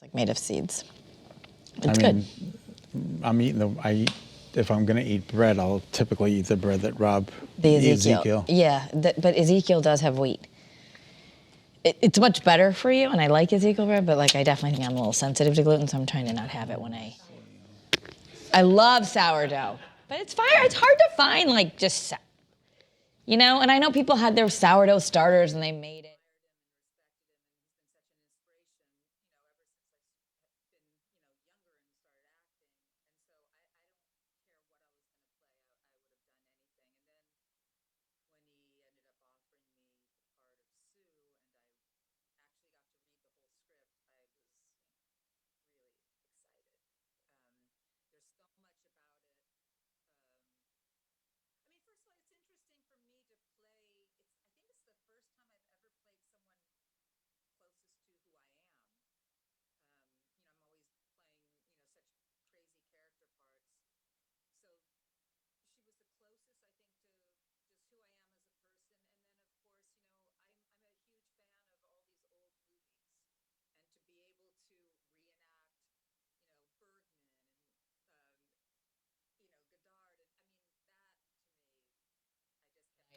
like made of seeds. It's good. I'm eating if I'm going to eat bread, I'll typically eat the bread that Rob The Ezekiel. Yeah, but Ezekiel does have wheat. It's much better for you, and I like Ezekiel bread, but like I definitely think I'm a little sensitive to gluten, so I'm trying to not have it when I love sourdough, but it's hard to find like just, you know, and I know people had their sourdough starters and they made it.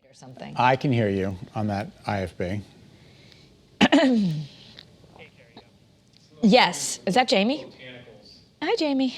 Or something. I can hear you on that IFB. Yes. Is that Jamie? Hi, Jamie.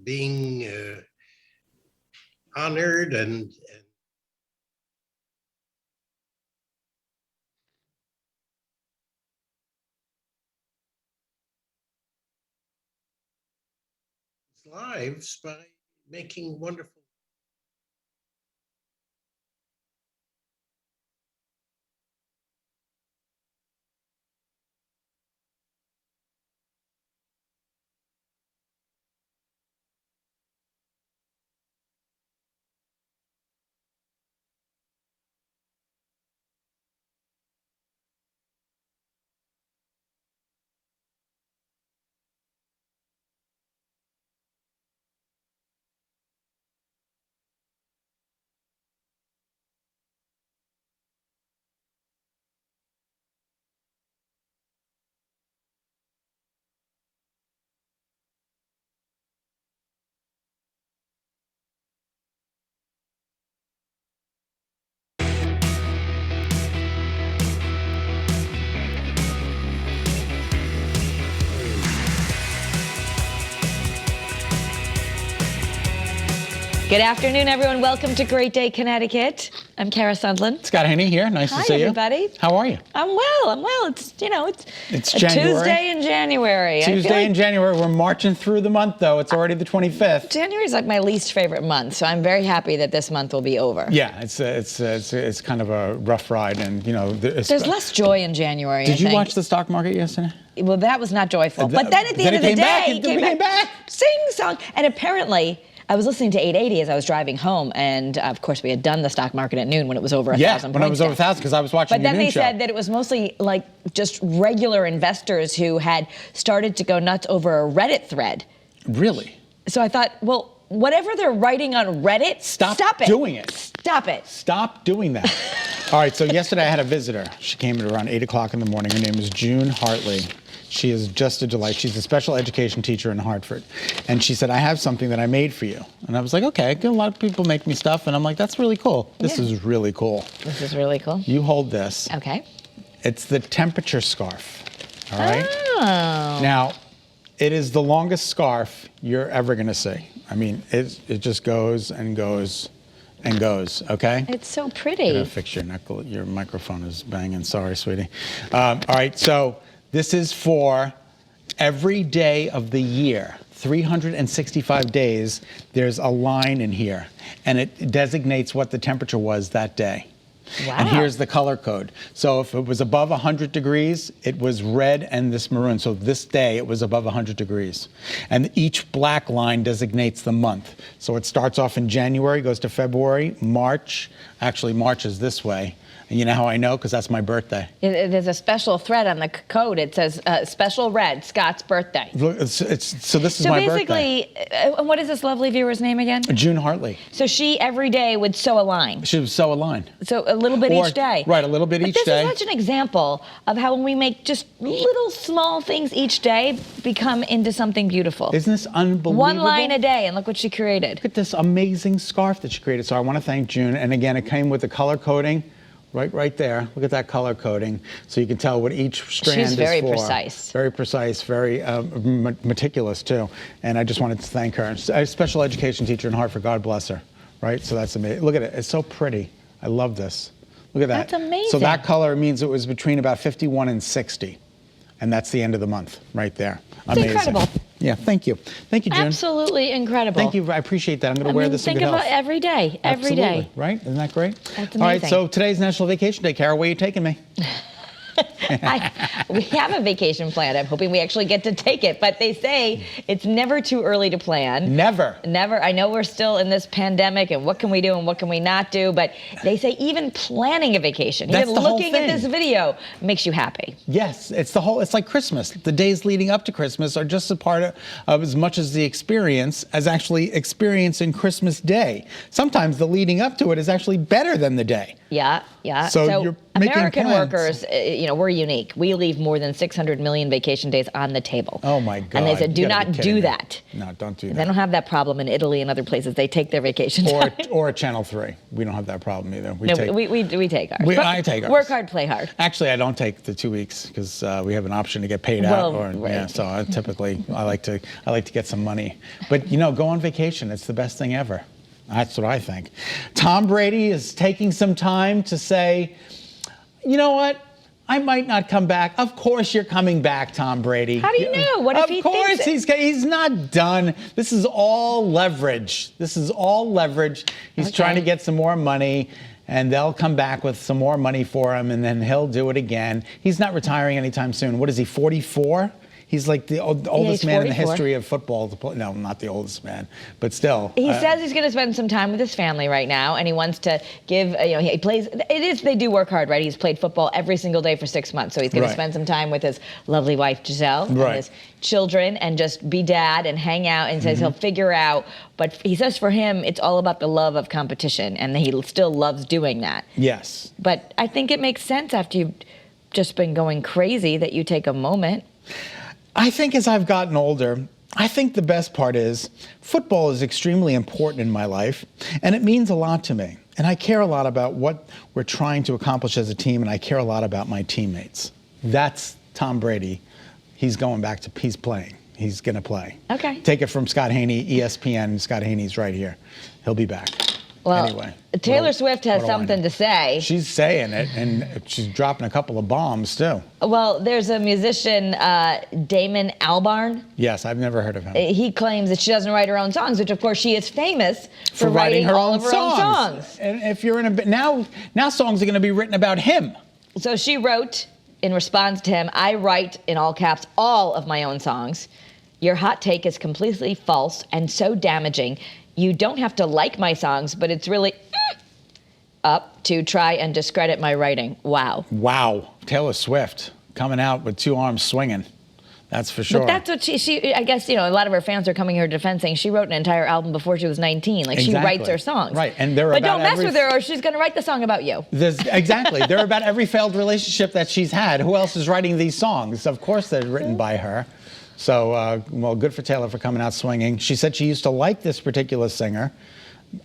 Being honored and lives by making wonderful. Good afternoon, everyone. Welcome to Great Day Connecticut. I'm Kara Sundlin. Scott Haney here. Nice to see you. Hi, everybody. How are you? I'm well. It's a January. Tuesday in January. Tuesday in January. We're marching through the month, though. It's already the 25th. January is like my least favorite month, so I'm very happy that this month will be over. Yeah, it's kind of a rough ride, and there's less joy in January. Did you watch the stock market yesterday? Well, that was not joyful. But then at the end of the day, it came back. Sing song, and apparently. I was listening to 880 as I was driving home, and of course we had done the stock market at noon when it was over 1,000 points. Yeah, when it was over 1,000, because I was watching your noon show. But then they said that it was mostly like just regular investors who had started to go nuts over a Reddit thread. Really? So I thought, well, whatever they're writing on Reddit, stop it. Doing it. Stop it. Stop doing that. All right, so yesterday I had a visitor. She came at around 8 o'clock in the morning. Her name is June Hartley. She is just a delight. She's a special education teacher in Hartford. And she said, I have something that I made for you. And I was like, okay, a lot of people make me stuff. And I'm like, that's really cool. This is really cool. This is really cool. You hold this. Okay. It's the temperature scarf. All right? Oh. Now, it is the longest scarf you're ever going to see. I mean, it just goes and goes and goes, okay? It's so pretty. I'm gonna fix your microphone is banging. Sorry, sweetie. All right, so this is for every day of the year, 365 days, there's a line in here, and it designates what the temperature was that day. Wow. And here's the color code. So if it was above 100 degrees, it was red and this maroon. So this day, it was above 100 degrees. And each black line designates the month. So it starts off in January, goes to February, March. Actually, March is this way. And you know how I know? Because that's my birthday. There's a special thread on the code. It says special red, Scott's birthday. Look, so this is my birthday. So basically, what is this lovely viewer's name again? June Hartley. So she every day would sew a line. She would sew a line. So a little bit each day. Right, a little bit each day. This is such an example of how when we make just little small things each day become into something beautiful. Isn't this unbelievable? One line a day, and look what she created. Look at this amazing scarf that she created. So I want to thank June. And again, it came with the color coding. Right there. Look at that color coding. So you can tell what each strand is for. She's very precise. Very precise, very meticulous too. And I just wanted to thank her. A special education teacher in Hartford, God bless her. Right? So that's amazing. Look at it. It's so pretty. I love this. Look at that. That's amazing. So that color means it was between about 51 and 60. And that's the end of the month right there. It's amazing. incredible. Yeah, thank you. Thank you, June. Absolutely incredible. Thank you. I apprate that. I'm going to wear this in think good about health. every day. Every day. Absolutely. Right? Isn't that great? That's All right, amazing. so today's National Vacation Day. Kara, where are you taking me? We have a vacation planned. I'm hoping we actually get to take it. But they say it's never too early to plan. Never. Never. I know we're still in this pandemic and what can we do and what can we not do. But they say even planning a this video makes you happy. Yes, it's like Christmas. The days leading up to Christmas are just a part of as much as the experience as actually experiencing Christmas Day. Sometimes the leading up to it is actually better than the day. Yeah. So you're making American plans. workers, we're unique. We leave more than 600 million vacation days on the table. Oh my God. And they said, do not do that. No, don't do that. They don't have that problem in Italy and other places. They take their vacation time. Or Channel 3. We don't have that problem either. We take ours. I take ours. Work hard, play hard. Actually, I don't take the 2 weeks because we have an option to get paid out. Right. Yeah, so I like to get some money. But go on vacation. It's the best thing ever. That's what I think. Tom Brady is taking some time to say, you know what? I might not come back. Of course you're coming back, Tom Brady. How do you know? What if he thinks he's not done. This is all leverage. He's trying to get some more money, and they'll come back with some more money for him, and then he'll do it again. He's not retiring anytime soon. What is he, 44? He's like the oldest man in the history of football. No, not the oldest man, but still. He says he's going to spend some time with his family right now, and he wants to give. He plays. They do work hard, right? He's played football every single day for 6 months, so he's going to spend some time with his lovely wife Giselle and his children, and just be dad and hang out. And says he'll figure out. But he says for him, it's all about the love of competition, and he still loves doing that. Yes. But I think it makes sense after you've just been going crazy that you take a moment. I think as I've gotten older, I think the best part is football is extremely important in my life, and it means a lot to me. And I care a lot about what we're trying to accomplish as a team, and I care a lot about my teammates. That's Tom Brady. He's playing. He's going to play. Okay. Take it from Scott Haney, ESPN. Scott Haney's right here. He'll be back. Well, anyway, Taylor Swift has something to say. She's saying it, and she's dropping a couple of bombs, too. Well, there's a musician, Damon Albarn. Yes, I've never heard of him. He claims that she doesn't write her own songs, which, of course, she is famous for writing all of her own songs. And if you're in a now songs are going to be written about him. So she wrote, in response to him, I write, in all caps, all of my own songs. Your hot take is completely false and so damaging. You don't have to like my songs, but it's really up to try and discredit my writing. Wow. Wow. Taylor Swift coming out with two arms swinging. That's for sure. But that's what she I guess, a lot of her fans are coming to her defense saying she wrote an entire album before she was 19. Like, exactly. She writes her songs. Right. And but don't mess with her or she's going to write the song about you. Exactly. They're about every failed relationship that she's had. Who else is writing these songs? Of course they're written by her. So, well, good for Taylor for coming out swinging. She said she used to like this particular singer,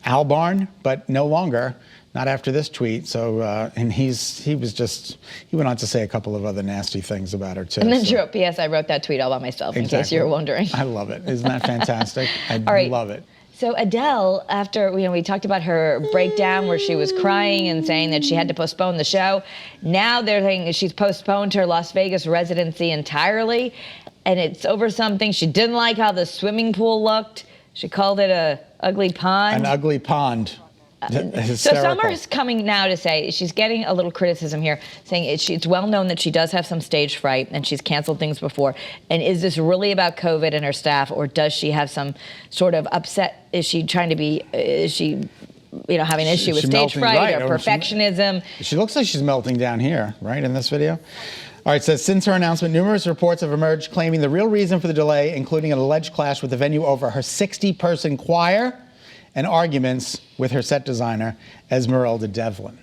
Albarn, but no longer, not after this tweet. So, and he went on to say a couple of other nasty things about her, too. And then she wrote, P.S. I wrote that tweet all by myself, in case you were wondering. I love it. Isn't that fantastic? I love it. So Adele, after we talked about her breakdown where she was crying and saying that she had to postpone the show, now they're saying that she's postponed her Las Vegas residency entirely. And it's over something. She didn't like how the swimming pool looked. She called it a ugly pond. An ugly pond. So Hysterical. Summer's coming now to say she's getting a little criticism here, saying it's well known that she does have some stage fright and she's canceled things before. And is this really about COVID and her staff, or does she have some sort of upset? Is she trying to be? Is she, having an issue with stage fright or perfectionism? She looks like she's melting down here, right, in this video. All right, so since her announcement, numerous reports have emerged claiming the real reason for the delay, including an alleged clash with the venue over her 60-person choir and arguments with her set designer, Esmeralda Devlin.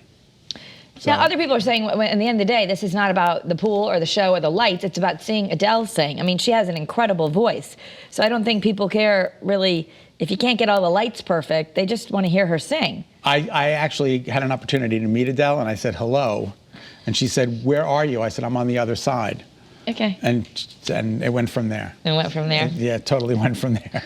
So, now, other people are saying, in the end of the day, this is not about the pool or the show or the lights. It's about seeing Adele sing. I mean, she has an incredible voice. So I don't think people care, really, if you can't get all the lights perfect. They just want to hear her sing. I actually had an opportunity to meet Adele, and I said, hello. And she said, where are you? I said, I'm on the other side. Okay. And it went from there. It went from there? Yeah, it totally went from there.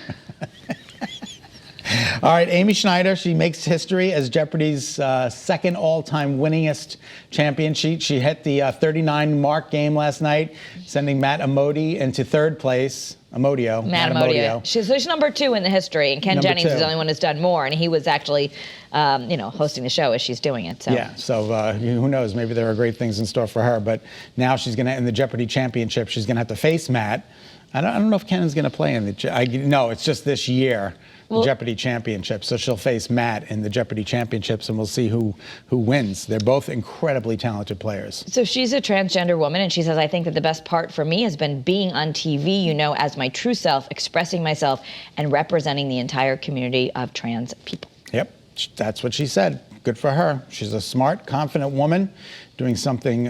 All right, Amy Schneider, she makes history as Jeopardy's second all-time winningest champion. She hit the 39-mark game last night, sending Matt Amodio into third place. Matt Amodio. She's number 2 in the history, and Ken Jennings is the only one who's done more, and he was actually, hosting the show as she's doing it. So. Yeah, so who knows? Maybe there are great things in store for her, but now she's going to, in the Jeopardy championship, she's going to have to face Matt. I don't know if Ken is going to play in the, no, it's just this year. The Jeopardy championship. So she'll face Matt in the Jeopardy championships, and we'll see who wins. They're both incredibly talented players. So she's a transgender woman, and she says, I think that the best part for me has been being on TV, as my true self, expressing myself, and representing the entire community of trans people. Yep, that's what she said. Good for her. She's a smart, confident woman doing something.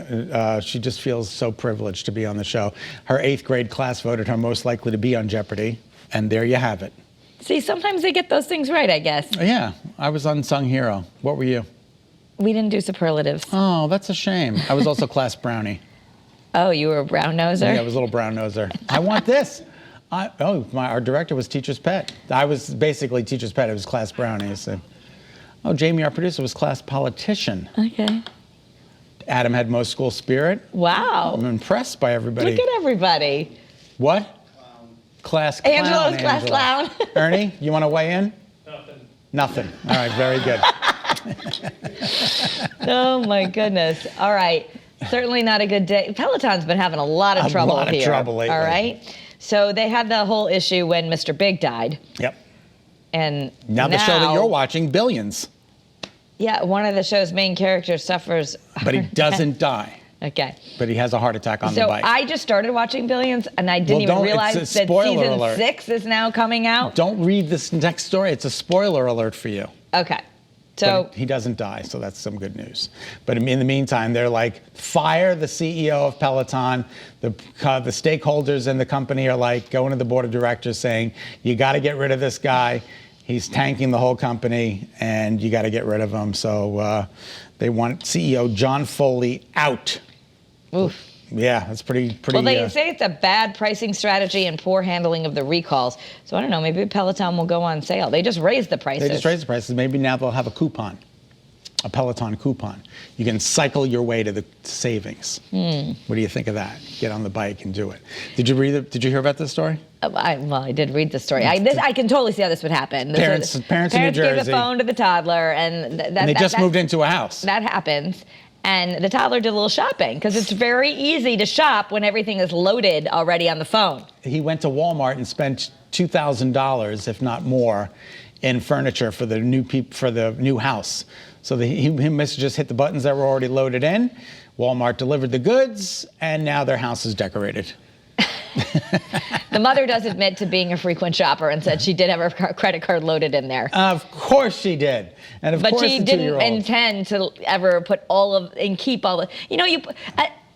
She just feels so privileged to be on the show. Her 8th grade class voted her most likely to be on Jeopardy, and there you have it. See, sometimes they get those things right, I guess. Yeah, I was unsung hero. What were you? We didn't do superlatives. Oh, that's a shame. I was also class brownie. Oh, you were a brown noser? Yeah, I was a little brown noser. I want this. Our director was teacher's pet. I was basically teacher's pet. It was class brownie. So. Oh, Jamie, our producer, was class politician. Okay. Adam had most school spirit. Wow. I'm impressed by everybody. Look at everybody. What? Class clown. Angela's class clown. Ernie, you want to weigh in? Nothing. All right, very good. Oh, my goodness. All right. Certainly not a good day. Peloton's been having a lot of trouble here. A lot of trouble lately. All right. So they had the whole issue when Mr. Big died. Yep. And now the show that you're watching, Billions. Yeah, one of the show's main characters suffers. But he doesn't die. Okay. But he has a heart attack on the bike. So I just started watching Billions, and I didn't even realize that season 6 is now coming out. Don't read this next story. It's a spoiler alert for you. Okay. So but he doesn't die, so that's some good news. But in the meantime, they're like, fire the CEO of Peloton. The stakeholders in the company are like going to the board of directors saying, you got to get rid of this guy. He's tanking the whole company, and you got to get rid of him. So they want CEO John Foley out. Oof. Yeah, that's pretty. Well, they say it's a bad pricing strategy and poor handling of the recalls. So I don't know, maybe Peloton will go on sale. They just raised the prices. They just raised the prices. Maybe now they'll have a coupon, a Peloton coupon. You can cycle your way to the savings. What do you think of that? Get on the bike and do it. Did you read it? Did you hear about this story? I did read the story. I can totally see how this would happen. Parents in New Jersey gave the phone to the toddler, and they just moved into a house. That happens. And the toddler did a little shopping because it's very easy to shop when everything is loaded already on the phone. He went to Walmart and spent $2,000, if not more, in furniture for the new house. So he must just hit the buttons that were already loaded in. Walmart delivered the goods, and now their house is decorated. The mother does admit to being a frequent shopper and said she did have her credit card loaded in there. Of course she did. And of course she didn't intend to ever put keep all the,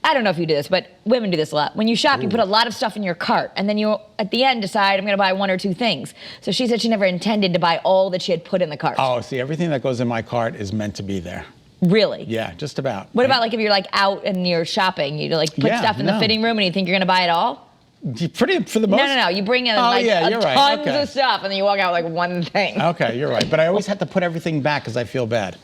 I don't know if you do this, but women do this a lot. When you shop, you put a lot of stuff in your cart, and then you, at the end, decide, I'm going to buy 1 or 2 things. So she said she never intended to buy all that she had put in the cart. Oh, see, everything that goes in my cart is meant to be there. Really? Yeah, just about. What about if you're out and you're shopping, you put stuff in the fitting room and you think you're going to buy it all? For the most. No. You bring in tons of stuff, and then you walk out with one thing. Okay, you're right. But I always have to put everything back because I feel bad.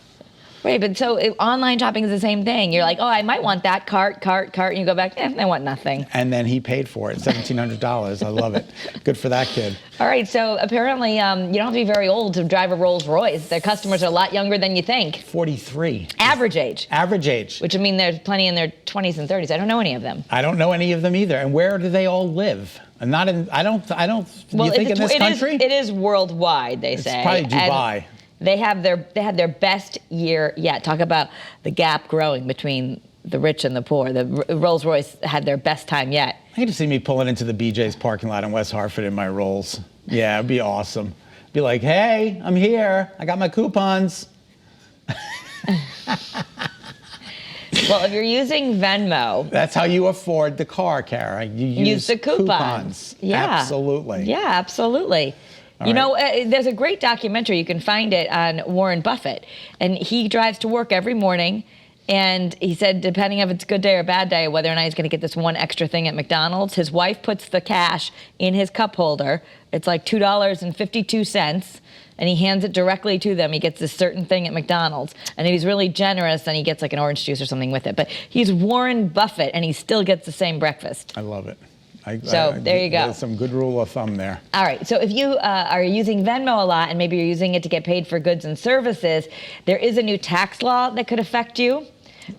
Right, but so online shopping is the same thing. You're like, oh, I might want that cart, and you go back, I want nothing. And then he paid for it, $1,700. I love it. Good for that kid. All right, so apparently you don't have to be very old to drive a Rolls Royce. Their customers are a lot younger than you think. 43. Average age. Average age. Which I mean, there's plenty in their 20s and 30s. I don't know any of them. I don't know any of them either. And where do they all live? Not in. I don't. Well, you think in this country? It is worldwide. They say. It's probably Dubai. And they had their best year yet. Talk about the gap growing between the rich and the poor. The Rolls Royce had their best time yet. I hate to see me pulling into the BJ's parking lot in West Hartford in my Rolls. Yeah, it'd be awesome. Be like, hey, I'm here. I got my coupons. Well, if you're using Venmo, that's how you afford the car, Kara. You use the coupons. Yeah, absolutely. Yeah, absolutely. All right. There's a great documentary. You can find it on Warren Buffett, and he drives to work every morning. And he said, depending if it's a good day or a bad day, whether or not he's going to get this one extra thing at McDonald's, his wife puts the cash in his cup holder. It's like $2.52, and he hands it directly to them. He gets this certain thing at McDonald's. And if he's really generous, then he gets like an orange juice or something with it. But he's Warren Buffett, and he still gets the same breakfast. I love it. There you go. There's some good rule of thumb there. All right. So if you are using Venmo a lot, and maybe you're using it to get paid for goods and services, there is a new tax law that could affect you.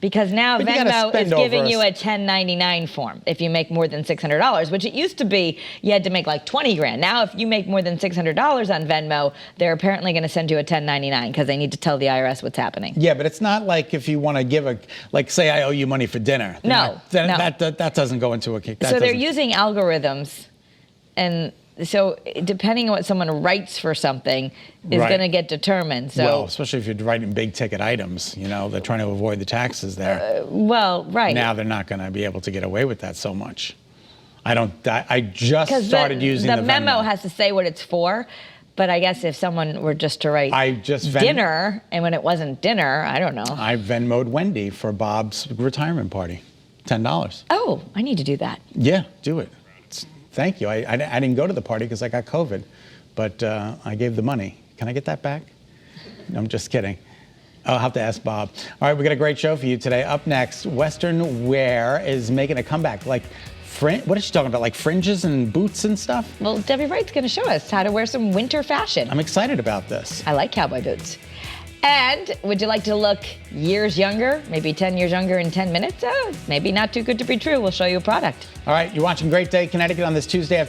Because now Venmo is giving you a 1099 form if you make more than $600, which it used to be you had to make like 20 grand. Now if you make more than $600 on Venmo, they're apparently going to send you a 1099 because they need to tell the IRS what's happening. Yeah, but it's not like if you want to give say I owe you money for dinner. No. That doesn't go into a kick. So they're using algorithms, and so depending on what someone writes for something is going to get determined. So, well, especially if you're writing big ticket items, they're trying to avoid the taxes there. Right. Now they're not going to be able to get away with that so much. I just started using the memo has to say what it's for. But I guess if someone were just to write dinner, and when it wasn't dinner, I don't know. I Venmo'd Wendy for Bob's retirement party, $10. Oh, I need to do that. Yeah, do it. Thank you. I didn't go to the party because I got COVID, but I gave the money. Can I get that back? No, I'm just kidding. I'll have to ask Bob. All right, we got a great show for you today. Up next, Western wear is making a comeback. What is she talking about? Like fringes and boots and stuff? Well, Debbie Wright's going to show us how to wear some winter fashion. I'm excited about this. I like cowboy boots. And would you like to look years younger? Maybe 10 years younger in 10 minutes? Maybe not too good to be true. We'll show you a product. All right, you're watching Great Day Connecticut on this Tuesday afternoon.